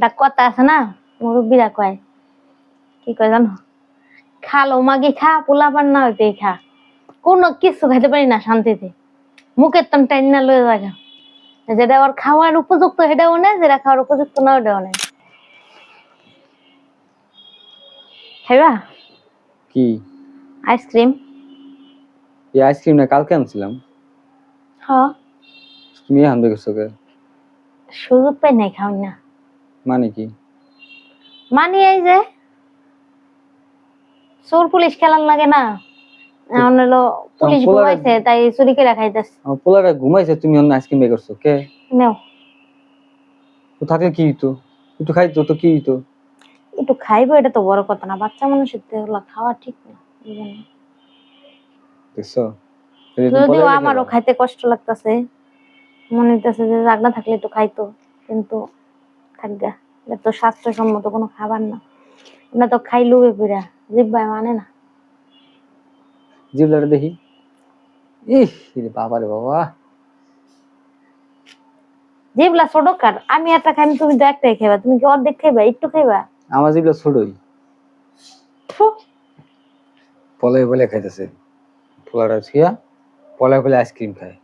ডাক কথা আছে না মুরব্বীরা কয় কি কয় জানো, খালো মাগি খা পোলা পান না হইতে খা, কোনো কিছু খাইতে পারি না শান্তিতে, মুখের টান টাইন না লয়ে জায়গা, যেটা ওর খাওয়ার উপযুক্ত সেটাও নেই, যেটা খাওয়ার উপযুক্ত না ওটাও নেই। খাইবা কি আইসক্রিম? এই আইসক্রিম না কালকে আনছিলাম। হ্যাঁ তুমি আনবে গেছো কে? সুযোগ পাই নাই খাওয়াই না। মানে কি? মানে এই যে চোর পুলিশ খেলার লাগে না, এখন হলো পুলিশ ঘুমাইছে তাই চুরি করে খাইতেছে। আমার পোলাটা ঘুমাইছে, তুমি অন্য আইসক্রিম বের করছো কে? নেও তো থাকলে কি হইতো, একটু খাইতো তো কি হইতো? একটু খাইবো, এটা তো বড় কথা না, বাচ্চা মানুষের তো এগুলো খাওয়া ঠিক না। দেখছো, যদিও আমারও খাইতে কষ্ট লাগতেছে, মনে হইতেছে যে জাগনা থাকলে একটু খাইতো, কিন্তু থাকগা, এটা তো স্বাস্থ্যসম্মত কোনো খাবার না, আমরা তো খাই লুবে পিড়া, জিব্বাই মানে না। জিবলাটা দেখি, ইহ বাবা রে বাবা, জিবলা ছোট কার, আমি একটা খাই, তুমি তো একটাই খাইবা, তুমি কি অর্ধেক খাইবা, একটু খাইবা? আমার জিবলা ছোটই, ফু, পলাই বলে খাইতেছে। পোলাটা ছিয়া পলাই বলে আইসক্রিম খায়।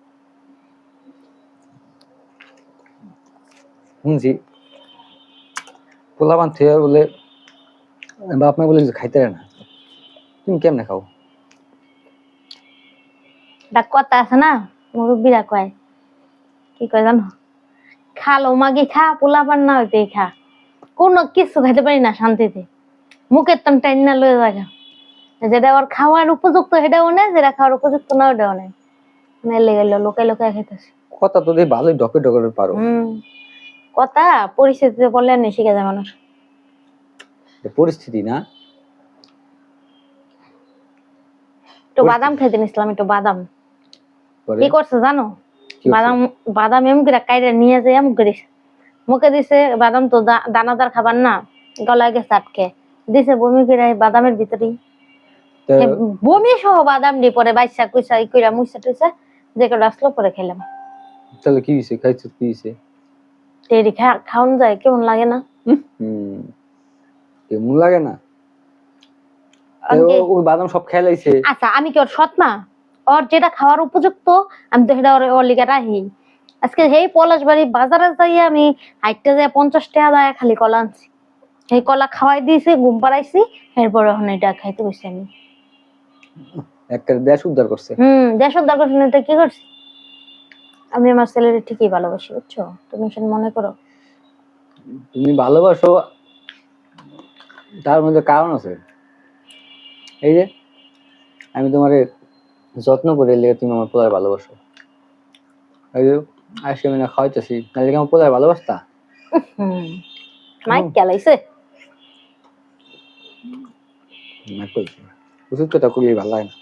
শুনছি পোলা বান থিয়া বলে বাপ মা বলে খাইতে না, তুমি কেমনে খাও? ডাক কথা আছে না মুরব্বীরা কয় কি কয় জানো, খালো মাগি খা পোলা পান না হইতে খা, কোনো কিছু খাইতে পারি না শান্তিতে, মুখের টান টাইন না লয়ে জায়গা, যেটা ওর খাওয়ার উপযুক্ত সেটাও নেই, যেটা খাওয়ার উপযুক্ত না ওটাও নেই, মেলে গেল লোকে লোকে খাইতেছে। কথা তো দিয়ে ভালোই ডকে ডকে পারো। কথা পরিস্থিতিতে বললে আর শিখে যায় মানুষ। পরিস্থিতি না, একটু বাদাম খাইতে নিছিলাম, একটু বাদাম, কি করছে জানো, বাদাম বাদাম এম করে কাইরে নিয়ে যায় এম করিস মুখে দিছে, বাদাম তো দানাদার খাবার না, গলায় গেছে আটকে দিছে, বমি করে বাদামের ভিতরেই, বমি সহ বাদাম দিয়ে পরে বাইসা কুইসা কইরা মুইসা টুইসা যে করে আসলো, পরে খেলাম। তাহলে কি হইছে, খাইছো কি হইছে? টেরি খাওন যায়, কেমন লাগে না? কেমন লাগে না? ওই বাদাম সব খেয়ে লাইছে। আচ্ছা আমি কি ওর সৎ না? ওর যেটা খাওয়ার উপযুক্ত আমি তো সেটা ওর লিগা রাখি। আজকে সেই পলাশবাড়ি বাজারে যাই আমি হাইটটা যায় 50 টাকা দেয় খালি কলা আনছি, সেই কলা খাওয়াই দিয়েছি, ঘুম পাড়াইছি, এরপর এখন এটা খাইতে বসছি আমি। একটা দেশ উদ্ধার করছে। দেশ উদ্ধার করছে না তো কি করছি, আমি আমার ছেলের ঠিকই ভালোবাসি, বুঝছো, তুমি সেটা মনে করো। তুমি ভালোবাসো, তার মধ্যে কারণ আছে। এই যে আমি তোমারে যত্ন করে এলে তুমি আমার পোলার ভালোবাসো, এই যে আজকে আমি না খাওয়াইতেছি, নাহলে কি আমার পোলার ভালোবাসতা? মাইক চালাইছে, ওষুধ কথা খুবই ভালো লাগে না।